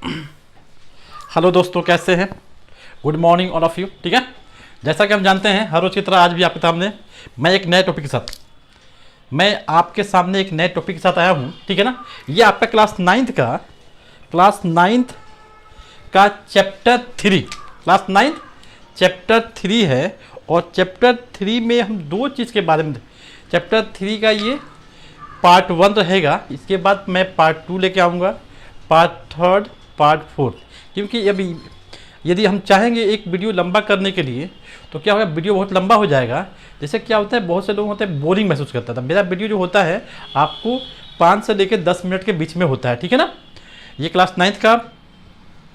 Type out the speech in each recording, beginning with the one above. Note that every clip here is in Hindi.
हेलो दोस्तों, कैसे हैं? Good morning all of you. ठीक है, जैसा कि हम जानते हैं हर रोज की तरह आज भी आपके सामने मैं एक नए टॉपिक के साथ आया हूँ। ठीक है ना, ये आपका क्लास नाइन्थ का चैप्टर 3 है। और चैप्टर 3 में हम दो चीज़ के बारे में, चैप्टर 3 का ये पार्ट 1 रहेगा। इसके बाद मैं पार्ट 2 लेके आऊँगा, पार्ट 3, पार्ट 4। क्योंकि अभी यदि हम चाहेंगे एक वीडियो लंबा करने के लिए तो क्या होगा, वीडियो बहुत लंबा हो जाएगा। जैसे क्या होता है, बहुत से लोग होते हैं बोरिंग महसूस करता था। मेरा वीडियो जो होता है आपको 5 से लेकर 10 मिनट के बीच में होता है। ठीक है ना, ये क्लास 9th का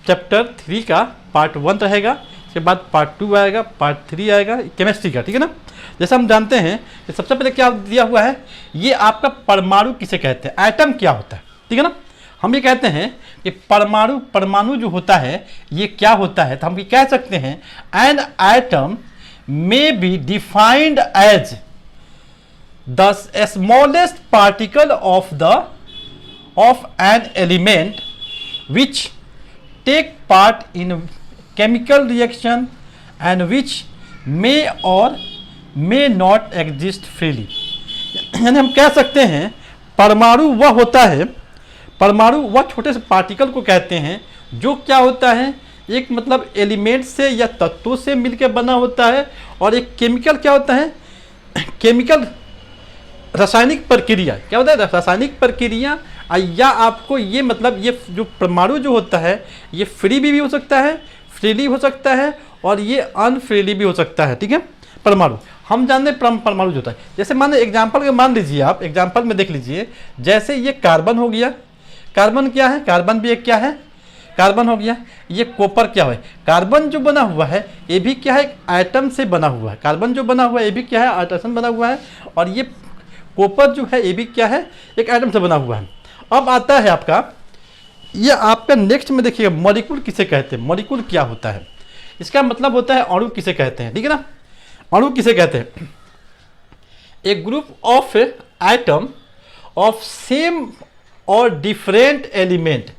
चैप्टर 3 का पार्ट 1 रहेगा। इसके बाद पार्ट 2 आएगा, पार्ट 3 आएगा केमिस्ट्री का। ठीक है ना, जैसा हम जानते हैं कि सबसे पहले क्या दिया हुआ है, ये आपका परमाणु किसे कहते हैं, एटम क्या होता है। ठीक है ना, हम ये कहते हैं कि परमाणु जो होता है ये क्या होता है, तो हम ये कह सकते हैं an atom may be defined as the smallest particle of an element which take part in chemical reaction and which may or may not exist freely। यानी हम कह सकते हैं परमाणु वह छोटे से पार्टिकल को कहते हैं जो क्या होता है, एक मतलब एलिमेंट से या तत्वों से मिलकर बना होता है। और एक केमिकल क्या होता है, केमिकल रासायनिक प्रक्रिया क्या होता है, रासायनिक प्रक्रिया। या आपको ये मतलब ये जो परमाणु जो होता है ये फ्रीली भी हो सकता है और ये अनफ्रीली भी हो सकता है। ठीक है, परमाणु हम जानते हैं परमाणु जो होता है, जैसे मान एग्जाम्पल मान लीजिए, आप एग्जाम्पल में देख लीजिए। जैसे ये कार्बन हो गया, कार्बन क्या है, कार्बन भी एक क्या है, कार्बन हो गया। ये कॉपर क्या है, कार्बन जो बना हुआ है ये भी क्या है, एक एटम से बना हुआ है। कार्बन जो बना हुआ है ये भी क्या है, एटम बना हुआ है। और ये कॉपर जो है ये भी क्या है, एक एटम से बना हुआ है। अब आता है आपका नेक्स्ट में देखिएगा, मॉलिक्यूल किसे कहते हैं, मॉलिक्यूल क्या होता है, इसका मतलब होता है अणु किसे कहते हैं। ठीक है ना, अणु किसे कहते हैं, a group of atom of same और डिफरेंट एलिमेंट।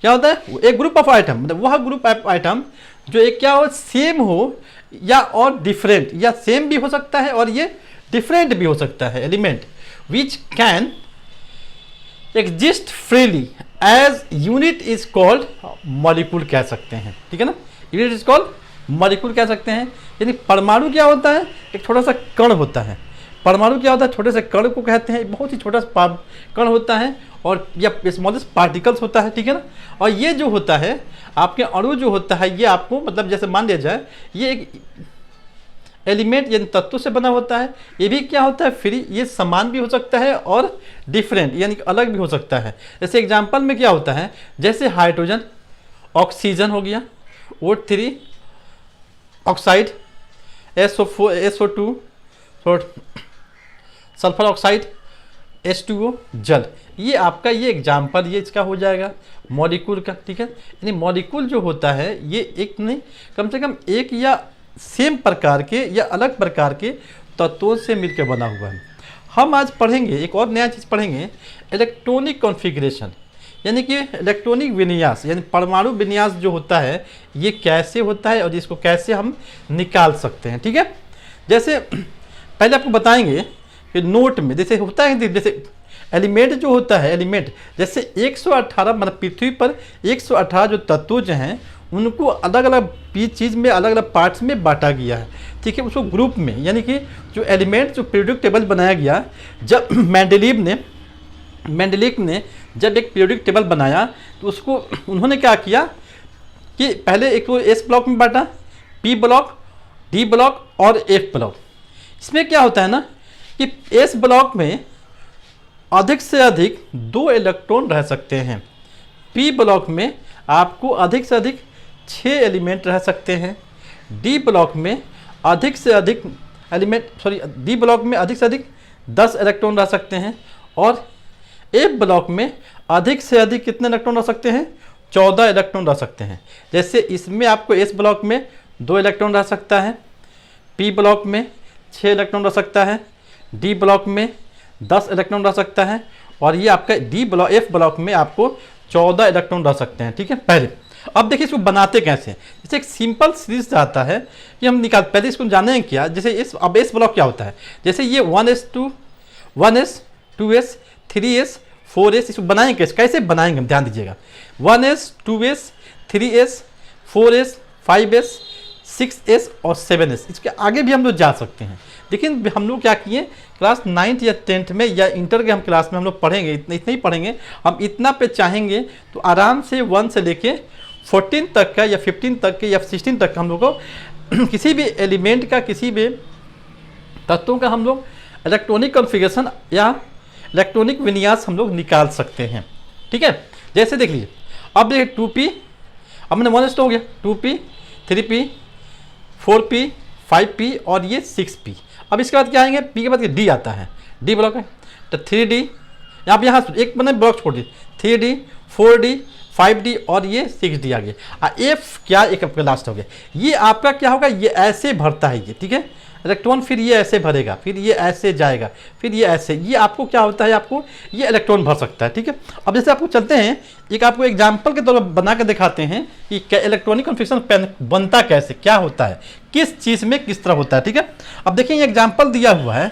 क्या होता है, एक ग्रुप ऑफ आइटम, मतलब वह ग्रुप ऑफ आइटम जो एक क्या हो, सेम हो या और डिफरेंट, या सेम भी हो सकता है और ये डिफरेंट भी हो सकता है element, which can exist freely as unit is called molecule कह सकते हैं। ठीक है ना, यूनिट इज कॉल्ड मॉलिक्यूल कह सकते हैं। यानी परमाणु क्या होता है, एक छोटा सा कण होता है। परमाणु क्या होता है, छोटे से कण को कहते हैं, बहुत ही छोटा सा कण होता है और या स्मॉलेस्ट पार्टिकल्स होता है। ठीक है ना, और ये जो होता है आपके अणु जो होता है ये आपको मतलब जैसे मान लिया जाए ये एक एलिमेंट यानी तत्व से बना होता है। ये भी क्या होता है, फ्री, ये समान भी हो सकता है और डिफरेंट यानी अलग भी हो सकता है। जैसे एग्जांपल में क्या होता है, जैसे हाइड्रोजन, ऑक्सीजन हो गया, O3 oxide, SO2 sulphur oxide, H2O जल। ये आपका ये एग्जाम्पल ये इसका हो जाएगा मॉलिक्यूल का। ठीक है, यानी मॉलिक्यूल जो होता है ये एक नहीं, कम से कम एक या सेम प्रकार के या अलग प्रकार के तत्वों से मिलकर बना हुआ है। हम आज पढ़ेंगे एक और नया चीज़ पढ़ेंगे, इलेक्ट्रॉनिक कॉन्फ़िगरेशन, यानी कि इलेक्ट्रॉनिक विन्यास, यानी परमाणु विन्यास जो होता है ये कैसे होता है और इसको कैसे हम निकाल सकते हैं। ठीक है, जैसे पहले आपको बताएंगे कि नोट में जैसे होता है, जैसे एलिमेंट जो होता है, एलिमेंट जैसे 118 मतलब पृथ्वी पर 118 जो तत्व जो हैं उनको अलग अलग चीज़ में अलग अलग पार्ट्स में बांटा गया है। ठीक है, उसको ग्रुप में, यानी कि जो एलिमेंट जो पीरियोडिक टेबल बनाया गया, जब मेंडेलीव ने जब एक पीरियोडिक टेबल बनाया तो उसको उन्होंने क्या किया कि पहले एक तो एस ब्लॉक में बांटा, पी ब्लॉक, डी ब्लॉक और एफ ब्लॉक। इसमें क्या होता है ना कि एस ब्लॉक में अधिक से अधिक 2 इलेक्ट्रॉन रह सकते हैं, पी ब्लॉक में आपको अधिक से अधिक 6 एलिमेंट रह सकते हैं, डी ब्लॉक में अधिक से अधिक डी ब्लॉक में अधिक से अधिक 10 इलेक्ट्रॉन रह सकते हैं, और एफ ब्लॉक में अधिक से अधिक कितने इलेक्ट्रॉन रह सकते हैं, 14 इलेक्ट्रॉन रह सकते हैं। जैसे इसमें आपको एस ब्लॉक में 2 इलेक्ट्रॉन रह सकता है, पी ब्लॉक में 6 इलेक्ट्रॉन रह सकता है, डी ब्लॉक में 10 इलेक्ट्रॉन रह सकता है, और ये आपका एफ ब्लॉक में आपको 14 इलेक्ट्रॉन रह सकते हैं, ठीक है पहले। अब देखिए इसको बनाते कैसे हैं। जैसे एक सिंपल सीरीज आता है कि हम निकाल, पहले इसको जानेंगे क्या। जैसे इस अब एस ब्लॉक क्या होता है, जैसे ये 1s2 1s 2s 3s 4s, इसको बनाएंगे कैसे बनाएंगे हम ध्यान दीजिएगा। 1s 2s 3s 4s 5s 6s और 7s, इसके आगे भी हम लोग जा सकते हैं। लेकिन हम लोग क्या किए, क्लास 9th या 10th में या इंटर के हम क्लास में हम लोग पढ़ेंगे, इतना ही पढ़ेंगे हम। इतना पे चाहेंगे तो आराम से 1 से लेके 14 तक का या 15 तक के या 16 तक का हम लोग को किसी भी एलिमेंट का, किसी भी तत्वों का हम लोग इलेक्ट्रॉनिक कॉन्फ़िगरेशन या इलेक्ट्रॉनिक विन्यास हम लोग निकाल सकते हैं, ठीक है। जैसे देख लीजिए, अब देखिए 2p, अब मैंने 1s हो गया, 2p 3p 4p 5p और ये 6p। अब इसके बाद क्या आएंगे, p के बाद d आता है, d ब्लॉक है तो 3d, आप यहाँ एक मैंने ब्लॉक छोड़ दी, 3d 4d 5d और ये 6d आ गया। f क्या, एक आपका लास्ट हो गया। ये आपका क्या होगा, ये ऐसे भरता है ये, ठीक है इलेक्ट्रॉन, फिर ये ऐसे भरेगा, फिर ये ऐसे जाएगा, फिर ये ऐसे, ये आपको क्या होता है, आपको ये इलेक्ट्रॉन भर सकता है, ठीक है। अब जैसे आपको चलते हैं, एक आपको एग्जांपल के तौर पर बना के दिखाते हैं कि इलेक्ट्रॉनिक कॉन्फ़िगरेशन बनता कैसे, क्या होता है, किस चीज़ में किस तरह होता है, ठीक है। अब देखिए ये एग्जाम्पल दिया हुआ है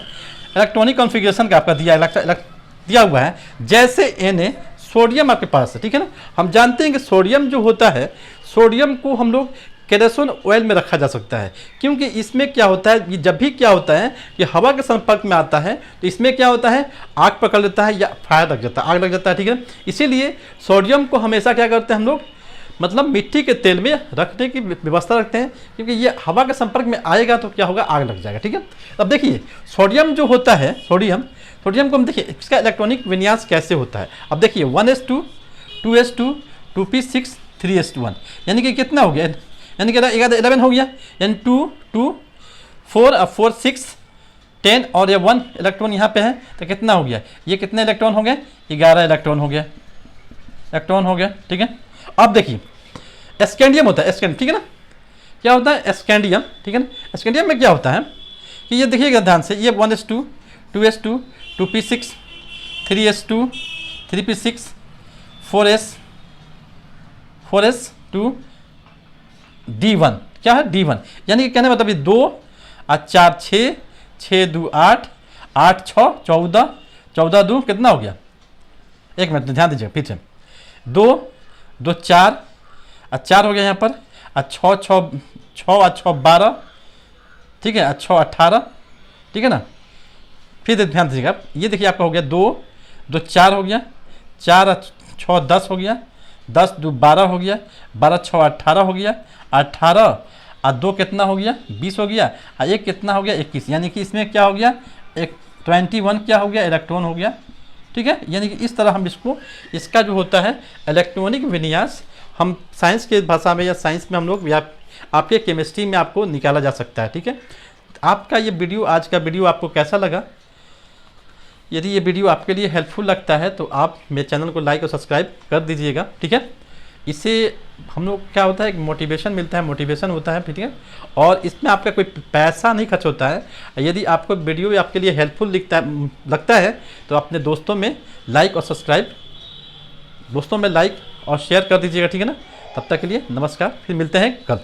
इलेक्ट्रॉनिक कॉन्फ़िगरेशन का, आपका दिया हुआ है। जैसे Na सोडियम आपके पास है, ठीक है ना। हम जानते हैं कि सोडियम जो होता है, सोडियम को हम लोग केरोसिन ऑयल में रखा जा सकता है, क्योंकि इसमें क्या होता है, ये जब भी क्या होता है कि हवा के संपर्क में आता है तो इसमें क्या होता है, आग पकड़ लेता है या फायर लग जाता है, आग लग जाता है, ठीक है। इसीलिए सोडियम को हमेशा क्या करते हैं हम लोग, मतलब मिट्टी के तेल में रखने की व्यवस्था रखते हैं, क्योंकि ये हवा के संपर्क में आएगा तो क्या होगा, आग लग जाएगा, ठीक है। अब देखिए सोडियम जो होता है, सोडियम को हम देखिए इसका इलेक्ट्रॉनिक विन्यास कैसे होता है। अब देखिए 1s2 2s2 2p6 3s1, यानी कि कितना हो गया, यानी कि 11 हो गया, यानी 2 2 4 4 6 10 और ये 1 इलेक्ट्रॉन यहाँ पे है तो कितना हो गया, ये कितने इलेक्ट्रॉन हो गए, 11 इलेक्ट्रॉन हो गया, ठीक है। अब देखिए स्कैंडियम होता है, स्कैंडियम, ठीक है ना, क्या होता है स्कैंडियम, ठीक है ना। स्कैंडियम में क्या होता है कि ये देखिएगा ध्यान से, ये 1s2 2s2 2p6 3s2 3p6 4s2 d1, क्या है d1, यानी कि कहने मतलब ये 2 और 4 6 6 2 8 8 6 14 14 2 कितना हो गया, एक मिनट ध्यान दीजिए, फिर से 2 2 4 और 4 हो गया यहाँ पर, और 6 6 6 और 6 12, ठीक है, 6 18, ठीक है ना। फिर ध्यान दीजिएगा, ये देखिए आपका हो गया 2 2 4 हो गया, 4 और 6 10 हो गया, 10 2 12 हो गया, 12 6 18 हो गया, 18 और 2 कितना हो गया 20 हो गया, और 1 कितना हो गया 21, यानी कि इसमें क्या हो गया, एक 21 क्या हो गया इलेक्ट्रॉन हो गया, ठीक है। यानी कि इस तरह हम इसका जो होता है इलेक्ट्रॉनिक विन्यास, हम साइंस के भाषा में या साइंस में हम लोग या आपके केमिस्ट्री में आपको निकाला जा सकता है, ठीक है। आपका ये वीडियो, आज का वीडियो आपको कैसा लगा, यदि ये वीडियो आपके लिए हेल्पफुल लगता है तो आप मेरे चैनल को लाइक और सब्सक्राइब कर दीजिएगा, ठीक है। इससे हम लोग क्या होता है, एक मोटिवेशन मिलता है, मोटिवेशन होता है, ठीक है। और इसमें आपका कोई पैसा नहीं खर्च होता है। यदि आपको वीडियो आपके लिए हेल्पफुल लगता है तो अपने दोस्तों में लाइक और शेयर कर दीजिएगा, ठीक है ना। तब तक के लिए नमस्कार, फिर मिलते हैं कल।